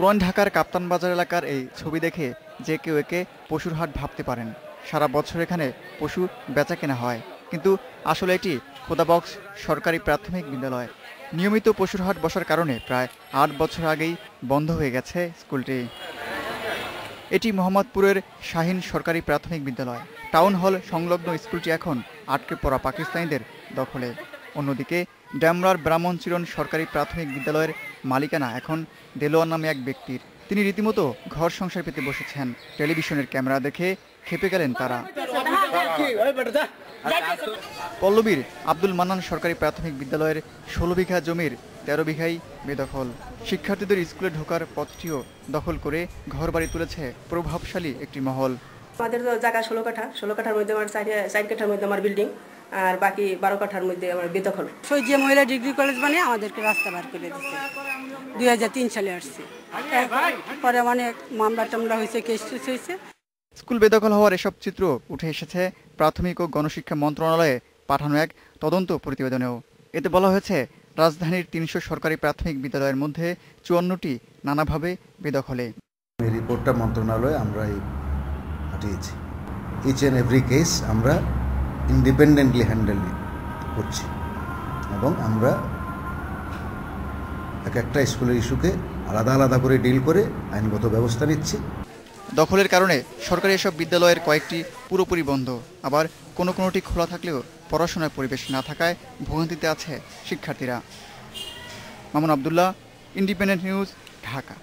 পুরান ঢাকার কাপ্তান বাজার এলাকার এই ছবি দেখে যে কেউ একে পশুর হাট ভাবতে পারেন। সারা বছর এখানে পশু বেচাকেনা হয়, কিন্তু আসলে এটি খোদাবক্স সরকারি প্রাথমিক বিদ্যালয়। নিয়মিত পশুর হাট বসার কারণে প্রায় ৮ বছর আগেই বন্ধ হয়ে গেছে স্কুলটি। এটি মোহাম্মদপুরের শাহীন সরকারি প্রাথমিক বিদ্যালয়। টাউন হল সংলগ্ন স্কুলটি এখন আটকে পড়া পাকিস্তানিদের দখলে। অন্যদিকে ড্যামরার ব্রাহ্মণচিরণ সরকারি প্রাথমিক বিদ্যালয়ের মালিকানা এখন দেলোয়ার নামে এক ব্যক্তির। তিনি রীতিমতো ঘর সংসার পেতে বসেছেন। টেলিভিশনের ক্যামেরা দেখে খেপে গেলেন তারা। পল্লবীর আব্দুল মান্নান সরকারি প্রাথমিক বিদ্যালয়ের ১৬ বিঘা জমির ১৩ বিঘাই বেদখল। শিক্ষার্থীদের স্কুলে ঢোকার পথটিও দখল করে ঘরবাড়ি তুলেছে প্রভাবশালী একটি মহল। আমাদের তো জায়গা ১৬ কাঠার মধ্যে আমার ৪ কাঠার মধ্যে আমার বিল্ডিং, আর বাকি ১২ কাঠার মধ্যে আমার বেদখল। শহীদিয়া মহিলা ডিগ্রি কলেজ বানিয়ে আমাদেরকে রাস্তা বার করে দিচ্ছে। ২০০৩ সালে আসছে, পরে অনেক মামলা টামলা হয়েছে, কেস হয়েছে। স্কুল বেদখল হওয়ার এসব চিত্র উঠে এসেছে প্রাথমিক ও গণশিক্ষা মন্ত্রণালয়ে পাঠানো এক তদন্ত প্রতিবেদনেও। এতে বলা হয়েছে, রাজধানীর ৩০০ সরকারি প্রাথমিক বিদ্যালয়ের মধ্যে ৫৪টি নানাভাবে বেদখলে। এই রিপোর্টটা মন্ত্রণালয়ে আমরা পাঠিয়েছি। ইচ অ্যান্ড এভরি কেস আমরা ইন্ডিপেন্ডেন্টলি হ্যান্ডেল করছি এবং আমরা একটা স্কুলের ইস্যুকে আলাদা আলাদা করে ডিল করে আইনগত ব্যবস্থা নিচ্ছি। দখলের কারণে সরকারি এসব বিদ্যালয়ের কয়েকটি পুরোপুরি বন্ধ, আবার কোনোটি খোলা থাকলেও পড়াশোনার পরিবেশ না থাকায় ভোগান্তিতে আছে শিক্ষার্থীরা। Mamun Abdullah, independent news, Dhaka.